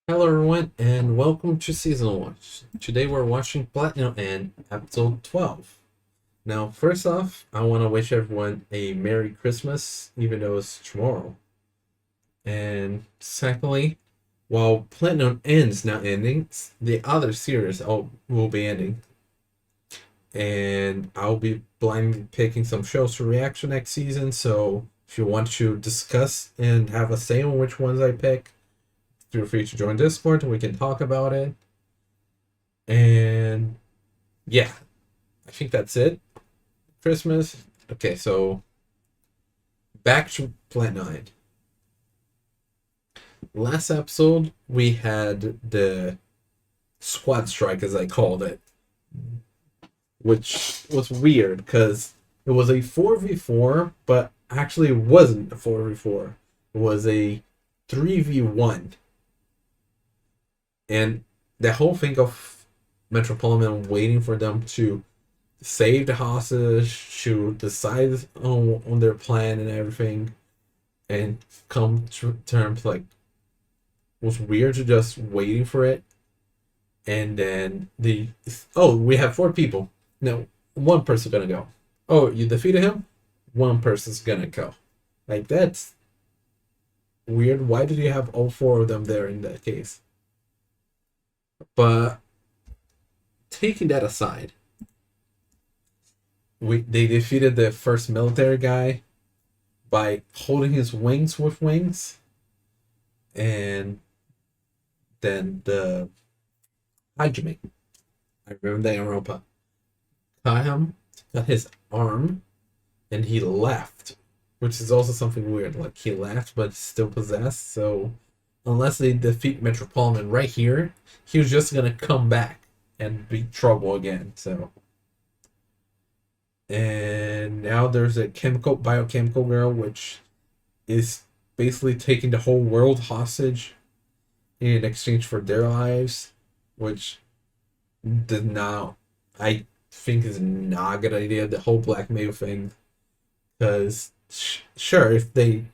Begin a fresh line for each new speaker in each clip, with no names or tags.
Hello everyone and welcome to Season Watch. Today we're watching Platinum and episode 12. Now first off, I want to wish everyone a Merry Christmas even though it's tomorrow. And secondly, while Platinum ends not ending, the other series will be ending. And I'll be blindly picking some shows for reaction next season, so if you want to discuss and have a say on which ones I pick, feel free to join Discord and we can talk about it. And yeah, I think that's it. Christmas. Okay, so back to Plant 9. Last episode, we had the squad strike, as I called it, which was weird because it was a 4v4, but actually it wasn't a 4v4. It was a 3v1. And the whole thing of Metropolitan waiting for them to save the hostage, to decide on their plan and everything, and come to terms like was weird to just waiting for it. And then we have four people. No, one person's gonna go. Oh, you defeated him? One person's gonna go. Like that's weird. Why did you have all four of them there in that case? But taking that aside, they defeated the first military guy by holding his wings with wings, and then the Hajime, I remember that in Europa, cut him, cut his arm, and he left, which is also something weird. Like he left, but still possessed. So unless they defeat Metropolitan right here, he was just gonna come back and be trouble again. So. And now there's a biochemical girl, which is basically taking the whole world hostage in exchange for their lives, which did not, I think, is not a good idea. The whole blackmail thing, because sure, if they,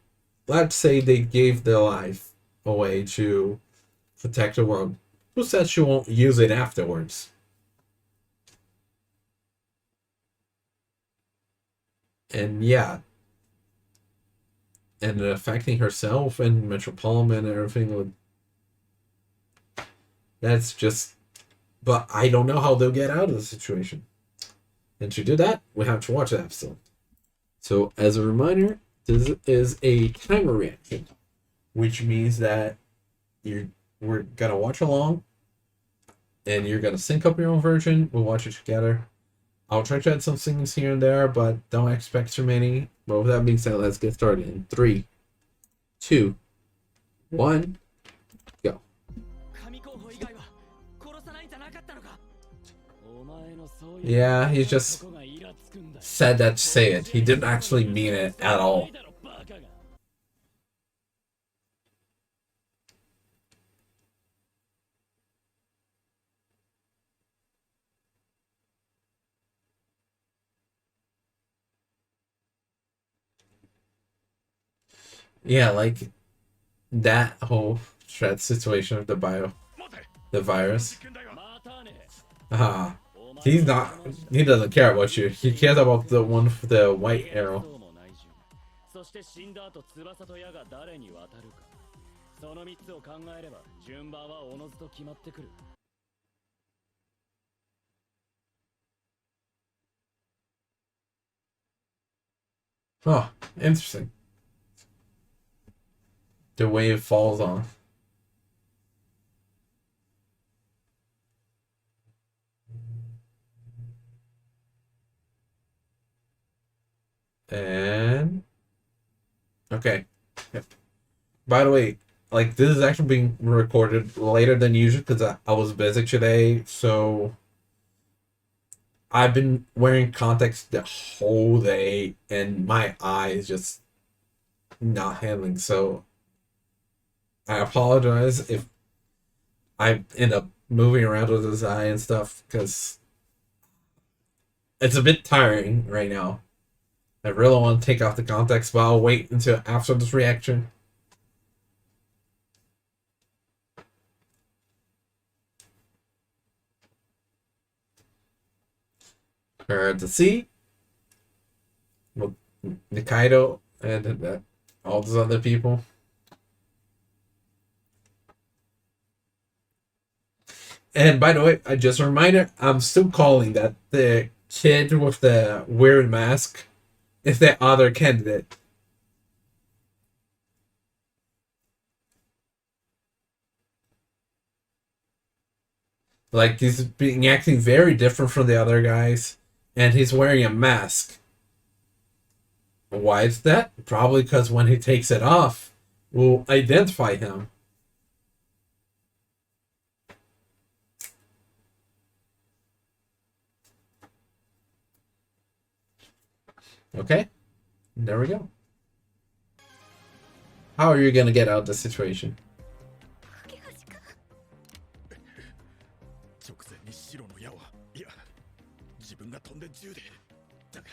let's say they gave their life away to protect the world, who says she won't use it afterwards? And yeah, and affecting herself and Metropolitan and everything. That's just. But I don't know how they'll get out of the situation. And to do that, we have to watch the episode. So, as a reminder, this is a timer reaction, which means that we're gonna watch along, and you're gonna sync up your own version. We'll watch it together. I'll try to add some things here and there, but don't expect too many. But with that being said, let's get started in 3, 2, 1, go. Yeah, he just said that to say it. He didn't actually mean it at all. Yeah, like that whole threat situation of the virus. Ah, he's not. He doesn't care about you. He cares about the one with the white arrow. Oh, interesting. The way it falls on. And okay. Yep. By the way, like this is actually being recorded later than usual because I was busy today, so I've been wearing contacts the whole day, and my eye is just not handling. So I apologize if I end up moving around with this eye and stuff because it's a bit tiring right now. I really want to take off the contacts, but I'll wait until after this reaction. her to see with Mukaidou and all those other people. And by the way, I just a reminder, I'm still calling that the kid with the weird mask is the other candidate. Like he's being acting very different from the other guys, and he's wearing a mask. Why is that? Probably because when he takes it off, we'll identify him. Okay, there we go. How are you gonna get out of this situation?
直前に白の矢はいや自分が飛んで銃でだが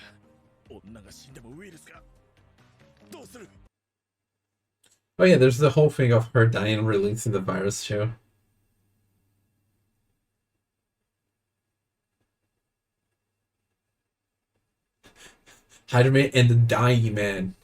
女が死んでもウイルスがどうする
Oh yeah, there's the whole thing of her dying and releasing the virus too. Hydra and the dying man.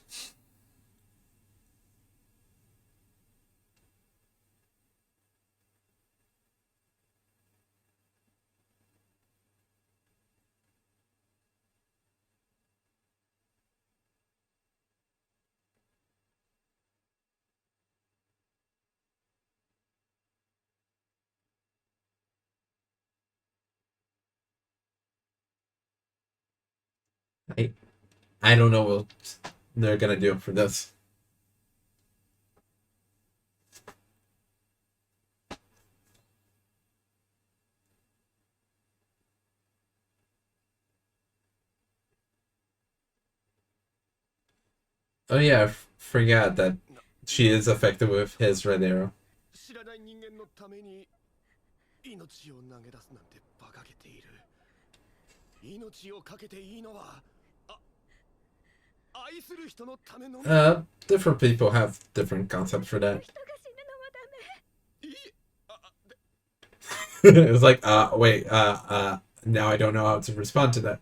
I I don't know what they're gonna do for this. Oh yeah, I forgot that she is affected with his red arrow.
知らない人間のために命を投げ出すなんて馬鹿げている命をかけていいのは愛する人のための
Different people have different concepts for that. It's like, wait, now I don't know how to respond to that.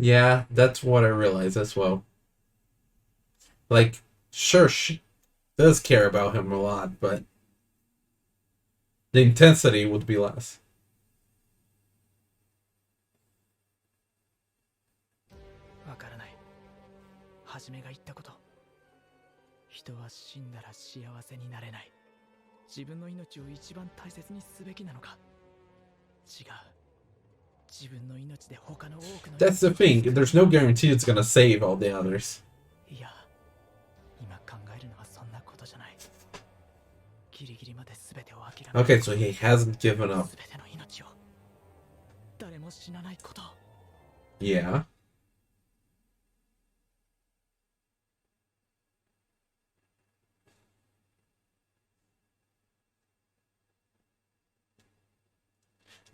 Yeah, that's what I realized as well. Like, sure, she does care about him a lot, but the intensity would be less.
わからない。はじめが言ったこと。人は死んだら幸せになれない。自分の命を一番大切にすべきなのか。違う。自分の命で他の多くの。
That's the thing. There's no guarantee it's gonna save all the others.
いや、今考えるのはそんなことじゃない。ギリギリまで全てを諦め。
Okay, so he hasn't given up.
全ての命を。誰も死なないこと。
Yeah.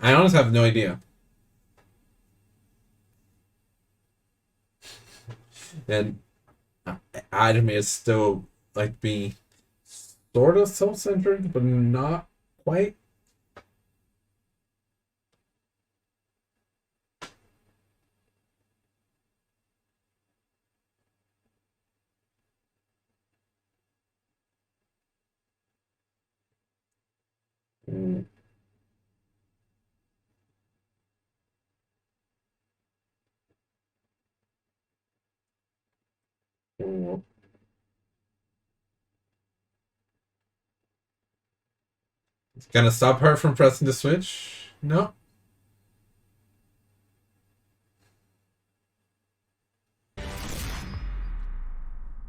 I honestly have no idea. And anime is still like being sort of self-centered, but not quite. Mm. Mm. It's gonna stop her from pressing the switch? No.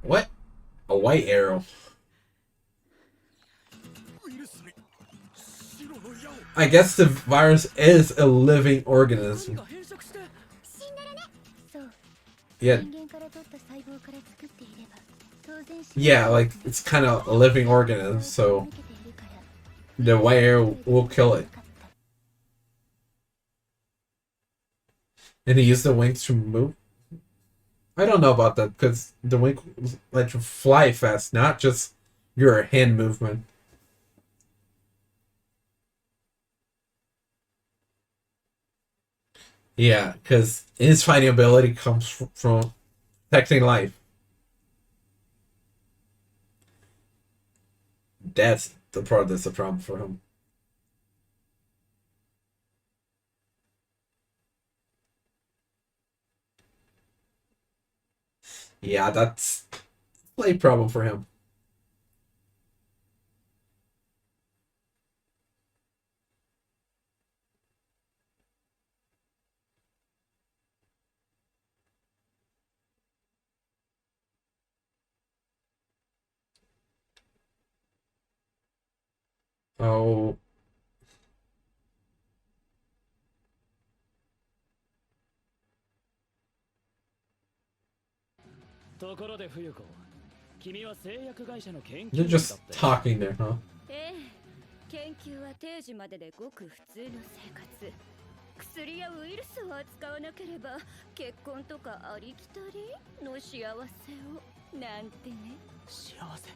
What? A white arrow. I guess the virus is a living organism. Yeah. Yeah, like it's kind of a living organism, so the white arrow will kill it. And he used the wings to move. I don't know about that because the wing let you fly fast, not just your hand movement. Yeah, because his fighting ability comes from protecting life. That's the part that's the problem for him. Yeah, that's a problem for him. Oh,
ところで冬子、君は製薬会社の研
they're
究員だっ
just
て。
talking there, huh?
ええ、研究は定時まででごく普通の生活。薬やウイルスを扱わなければ結婚とかありきたりの幸せをなんてね。
幸せ。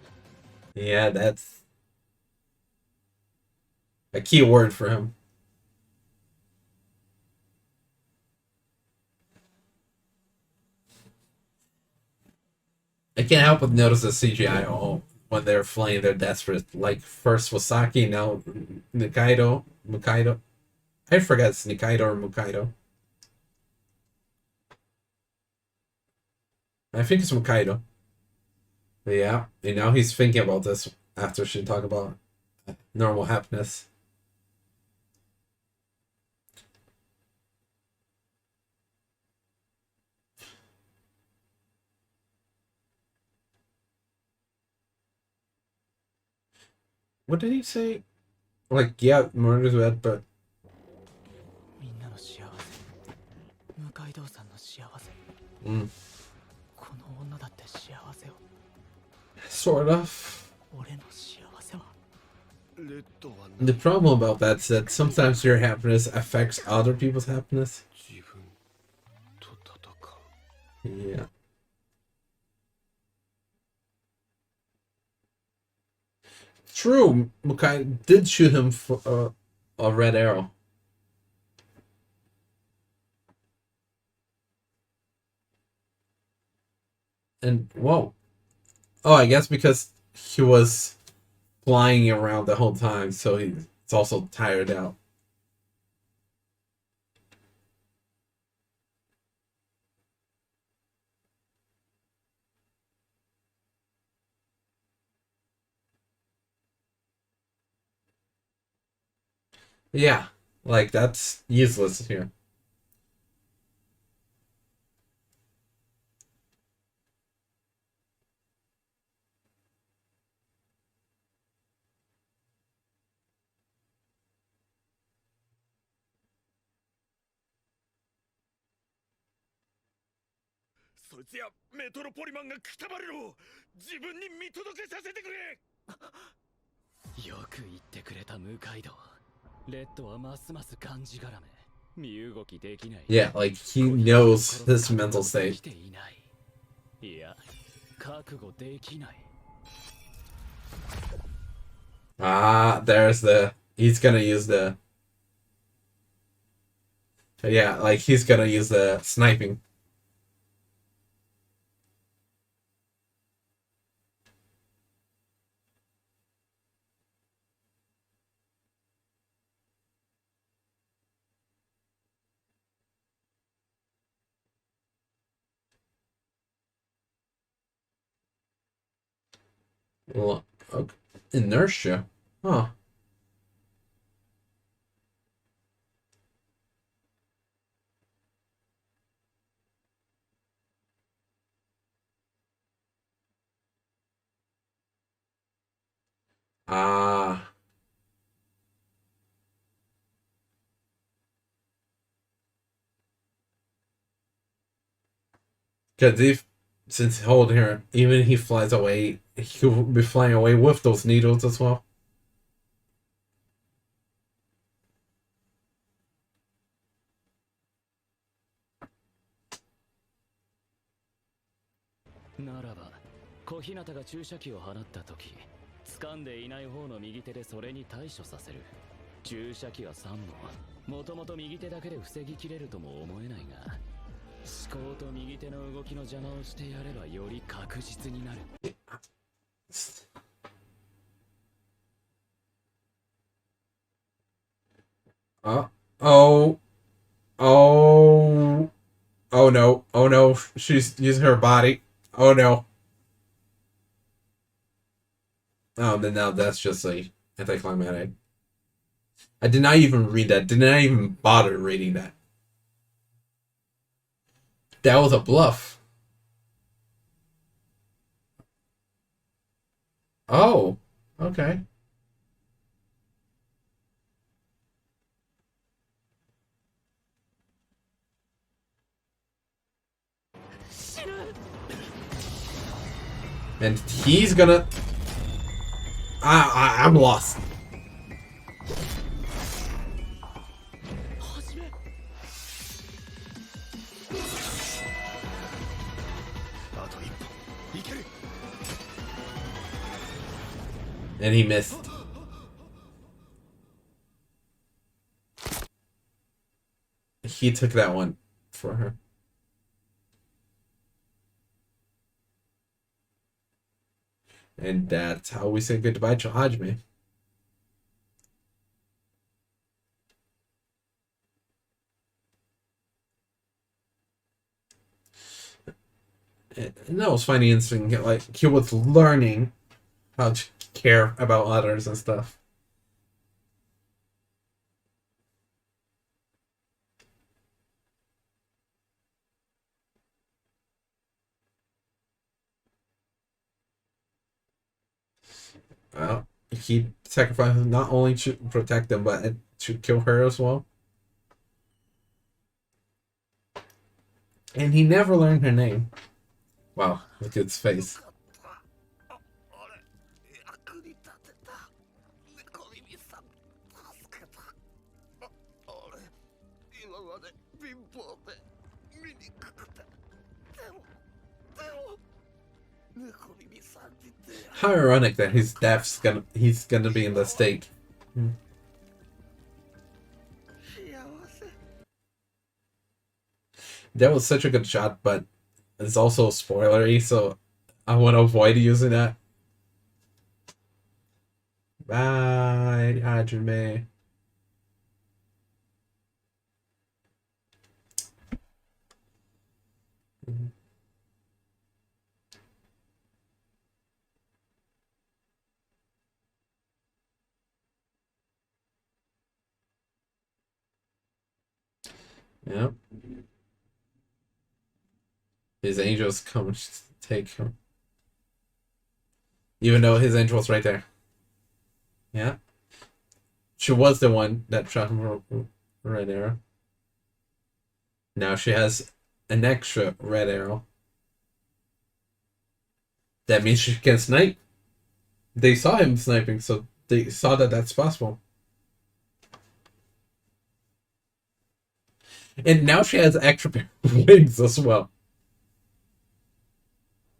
Yeah, that's a key word for him. I can't help but notice the CGI all when they're flying. They're desperate. Like first Wasaki, now Nikaido, Mukaido. I forget it's Nikaido or Mukaido. I think it's Mukaido. But yeah, and now he's thinking about this after she talked about normal happiness. What did he say? Like, yeah, murder's bad, but
みんなの幸せ。向井堂さんの幸せ。
mm,
この女だって幸せを。
sort of.
俺の幸せは。
レッドは
The problem about that is that sometimes your happiness affects other people's happiness.
自分と戦う。
Yeah. True, Mukai did shoot him for a red arrow. And whoa. Oh, I guess because he was flying around the whole time, so he's also tired out. Yeah, like that's useless here.
「そいつやメトロポリマンがくたばれろ。自分に見届けさせてくれ。」
よく言ってくれた向井堂。レッドはますますがんじがらめ。身動きできない。
Yeah, like he knows his mental state.
していない。いや、覚悟できない。
Ah, there's the. He's gonna use the. Yeah, like he's gonna use the sniping. Okay. Inertia. Huh. Ah. Because if, since holding her, even if he flies away, he'll be flying away with those needles as well.
ならば小日向が注射器を放った時、掴んでいない方の右手でそれに対処させる。注射器は3本、もともと右手だけで防ぎきれるとも思えないが、思考と右手の動きの邪魔をしてやればより確実になる。
Oh, oh, oh, oh no, oh no, she's using her body. Oh no. Oh, then now that's just like anticlimactic. I did not even read that. Did not even bother reading that. That was a bluff. Oh, okay. And he's gonna. I'm lost. And he missed. He took that one for her. And that's how we say goodbye to Hajime. And that was funny and interesting. Like, he was learning how to care about others and stuff. Well, he sacrificed not only to protect them, but to kill her as well. And he never learned her name. Wow, look at his face. How ironic that his he's gonna be in the stake. That was such a good shot, but it's also spoilery, so I want to avoid using that. Bye, Hajime. Yep. His angels come to take him. Even though his angel's right there. Yeah. She was the one that shot him with red arrow. Now she has an extra red arrow. That means she can snipe. They saw him sniping, so they saw that that's possible. And now she has extra pair of wings as well.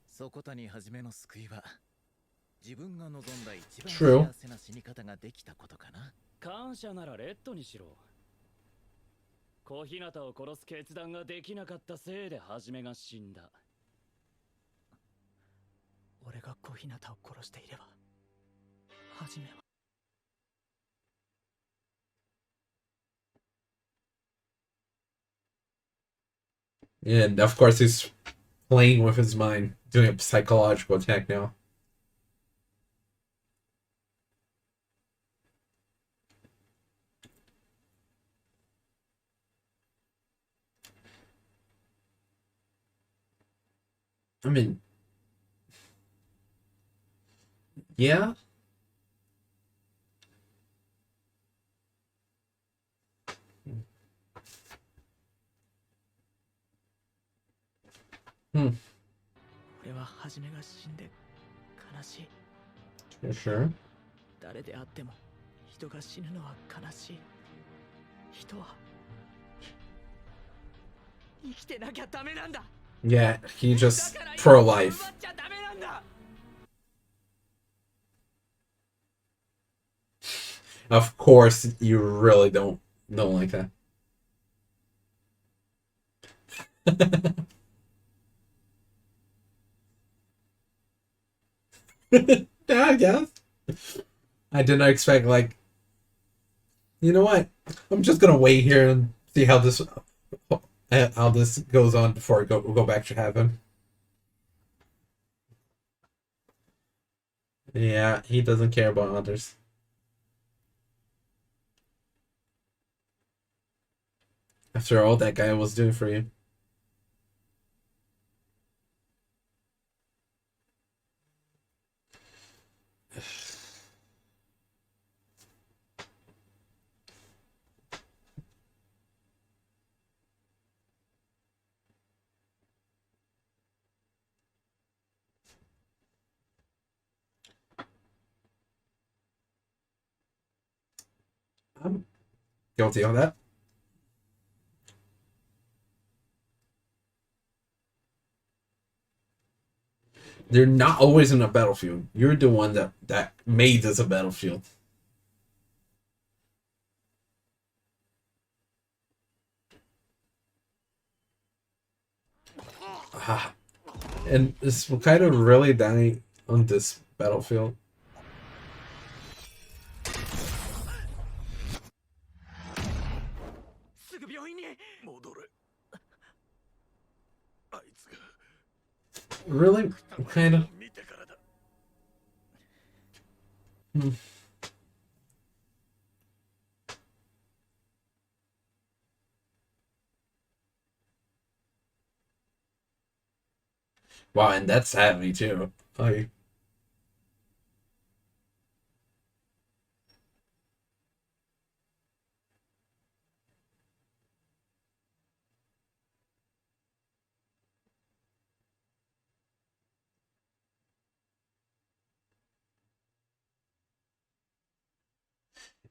そこたに初めの救いは自分が望んだ一番
True.
幸せな死に方ができたことかな。感謝ならレッドにしろ。小日向を殺す決断ができなかったせいで初めが死んだ。俺が小日向を殺していれば初めは。
And of course he's playing with his mind, doing a psychological attack now. I mean, yeah. Hmm.
俺は初めが死んで悲しい。
For sure.
誰であっても人が死ぬのは悲しい。人は生きてなきゃダメなんだ。
Yeah, he just pro-life. Of course, you really don't like that. Yeah, I guess. I did not expect like, you know what? I'm just gonna wait here and see how this goes on before I go back to heaven. Yeah, he doesn't care about others. After all that guy was doing for you. I'm guilty of that. They're not always in a battlefield. You're the one that made this a battlefield. Ah, and is Mukaidou really dying on this battlefield?
すぐ病院に。
戻れ。あいつが
Really? Mukaidou?
見てからだ。
Hmm. Wow, and that's heavy too. Like,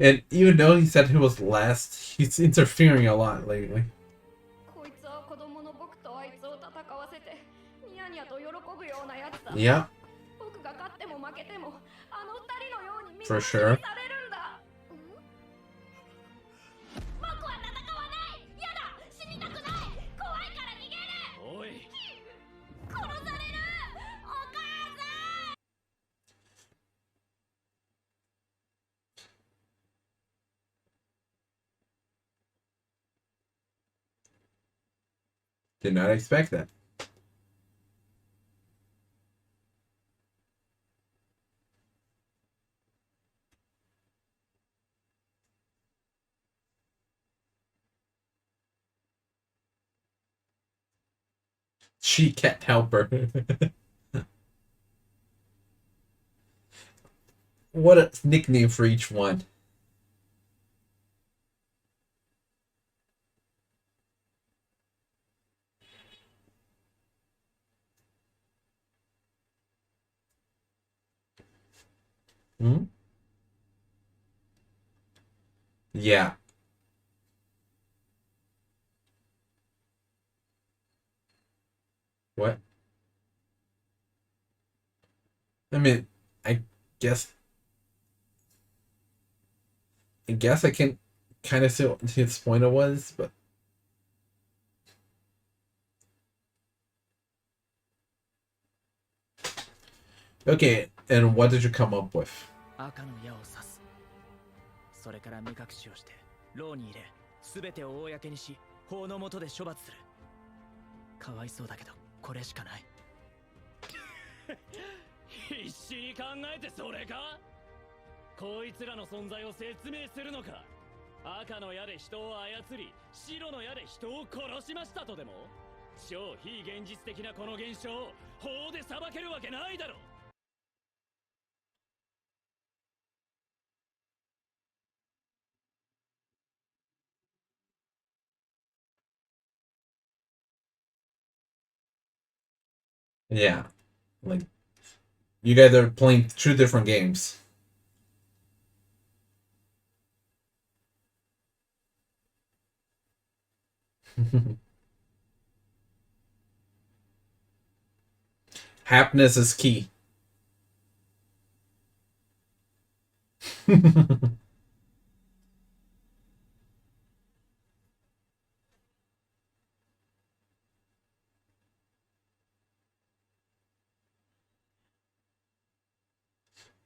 and even though he said he was last, he's interfering a lot lately.
こいつは子供の僕とあいつを戦わせてニヤニヤと喜ぶようなやつだ。
Yeah,
僕が勝っても負けてもあの二人のように見
for
殺し
sure.
にされるんだ。僕は戦わない。やだ、死にたくない。怖いから逃げる。
おい。
殺される。お母さん。
Did not expect that. She can't help her. What a nickname for each one. Hmm? Yeah. What? I mean, I guess I can kind of see what his point was, but okay. And what did you come up with?
赤の矢を刺す。それから目隠しをして牢に入れ、全てを公にし、法の下で処罰する。かわいそうだけどこれしかない。必死に考えてそれか。こいつらの存在を説明するのか。赤の矢で人を操り、白の矢で人を殺しましたとでも。超非現実的なこの現象を法で裁けるわけないだろ。
Yeah, like you guys are playing two different games. Happiness is key.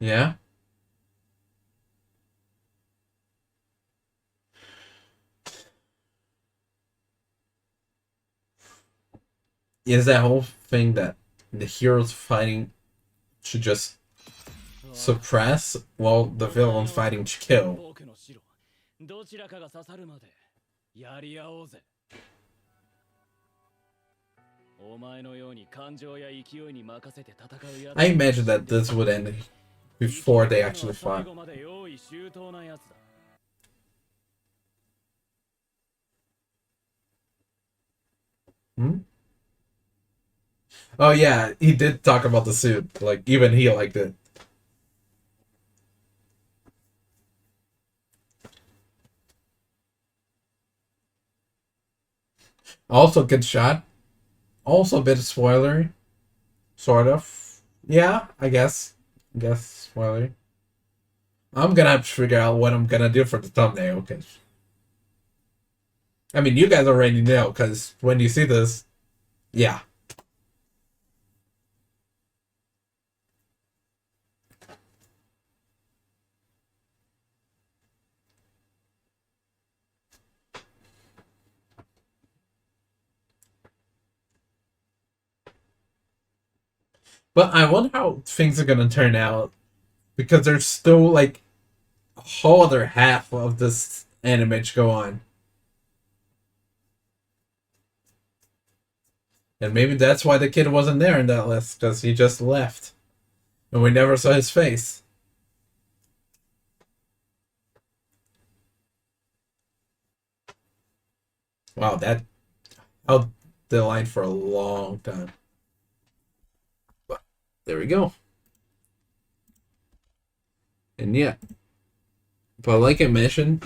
Yeah. Is that whole thing that the heroes fighting should just suppress while the villains fighting to kill?
僕の城どちらかが刺さるまでやり合おうぜ。お前のように感情や勢いに任せて戦うやつ
I imagine that this would end before they actually fought.
最後まで用意周到なやつだ。
Hmm? Oh yeah, he did talk about the suit. Like even he liked it. Also good shot. Also a bit of spoilery. Sort of. Yeah, I guess. Spoilery. I'm gonna have to figure out what I'm gonna do for the thumbnail, because I mean you guys already know, because when you see this, yeah. But I wonder how things are gonna turn out, because there's still like a whole other half of this anime to go on. And maybe that's why the kid wasn't there in that list, because he just left. And we never saw his face. Wow, that held the line for a long time. But there we go. And yeah. But like I mentioned,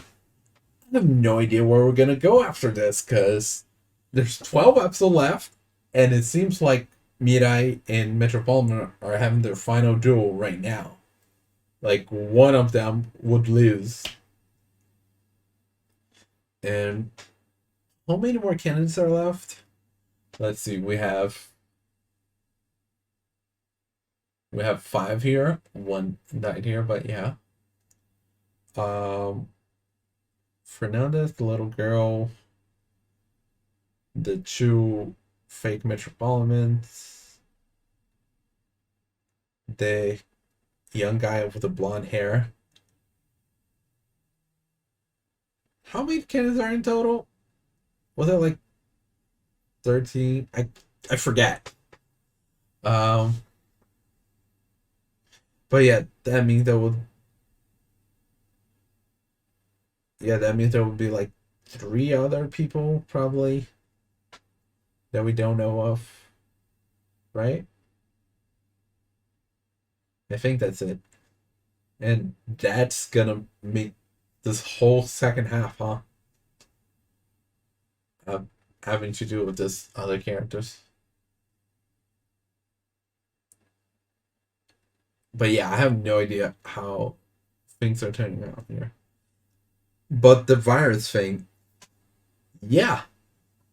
I have no idea where we're gonna go after this, because there's 12 episodes left, and it seems like Mirai and Metropolitan are having their final duel right now. Like one of them would lose. And how many more candidates are left? Let's see, we have 5 here. One died here, but yeah. Fernandez, the little girl, the 2 fake Metropolitans, the young guy with the blonde hair. How many candidates are in total? Was it like 13? I forget. But yeah, that means there would be like 3 other people probably that we don't know of, right? I think that's it. And that's gonna make this whole second half, huh? Having to do with this other characters. But yeah, I have no idea how things are turning out here. But the virus thing, yeah,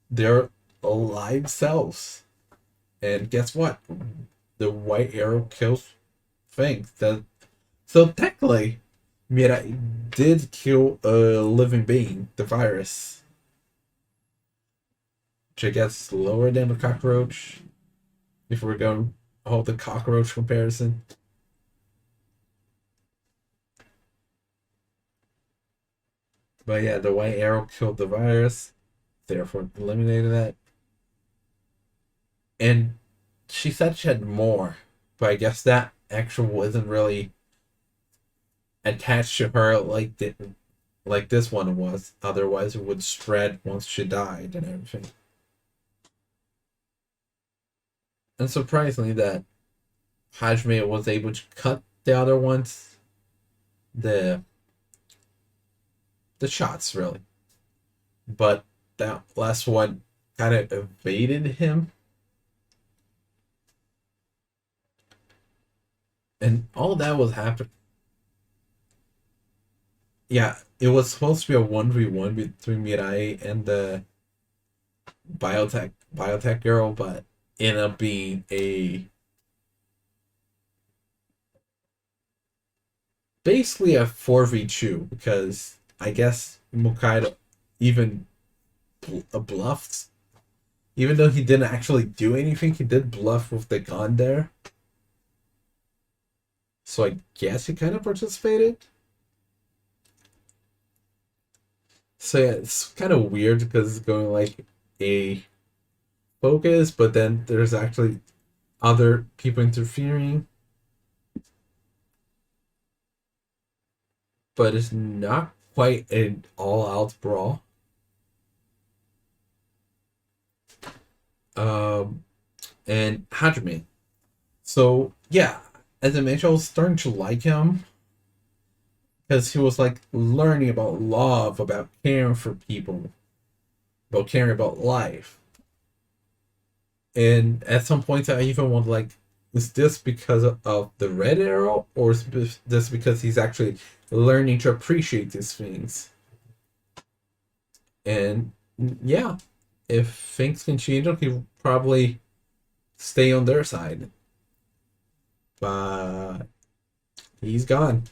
they're alive cells. And guess what? The white arrow kills things. So technically, Mirai did kill a living being, the virus. Which I guess lower than the cockroach. If we're going to hold the cockroach comparison. But yeah, the white arrow killed the virus, therefore eliminated that. And she said she had more, but I guess that actual wasn't really attached to her like this one was. Otherwise, it would spread once she died and everything. And surprisingly, that Hajime was able to cut the other ones, the shots really, but that last one kind of evaded him. And all that was happening. Yeah, it was supposed to be a 1v1 between Mirai and the biotech girl, but ended up being a basically a 4v2 because I guess Mukaidou even bluffed. Even though he didn't actually do anything, he did bluff with the gun there. So I guess he kind of participated. So yeah, it's kind of weird because it's going like a focus, but then there's actually other people interfering. But it's not quite an all-out brawl. Um, and Hajime. So yeah, as I mentioned, I was starting to like him because he was like learning about love, about caring for people, about caring about life. And at some points, I even wonder, like, is this because of the red arrow, or is this because he's actually learning to appreciate these things? And yeah, if things can change, he'll probably stay on their side. But he's gone.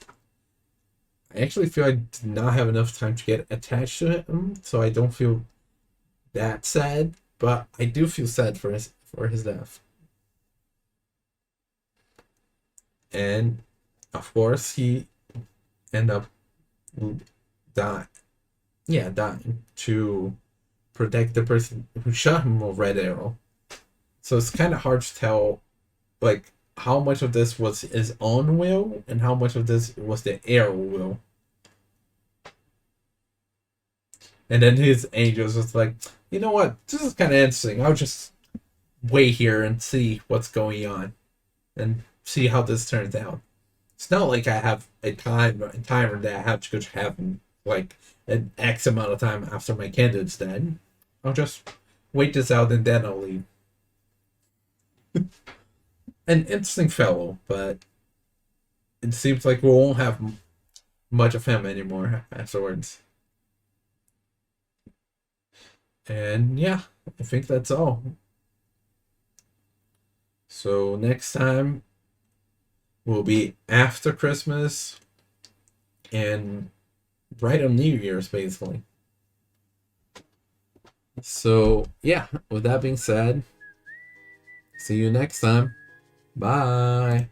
I actually feel I did not have enough time to get attached to him, so I don't feel that sad. But I do feel sad for his death. And of course, he ended up dying. Yeah, dying to protect the person who shot him with red arrow. So it's kind of hard to tell, like, how much of this was his own will and how much of this was the arrow will. And then his angels was like, you know what? This is kind of interesting. I'll just wait here and see what's going on and see how this turns out. It's not like I have a timer that I have to go to heaven like an X amount of time after my candidate's dead. I'll just wait this out and then I'll leave. An interesting fellow, but it seems like we won't have much of him anymore afterwards. And yeah, I think that's all. So next time will be after Christmas and right on New Year's, basically. So yeah, with that being said, see you next time. Bye.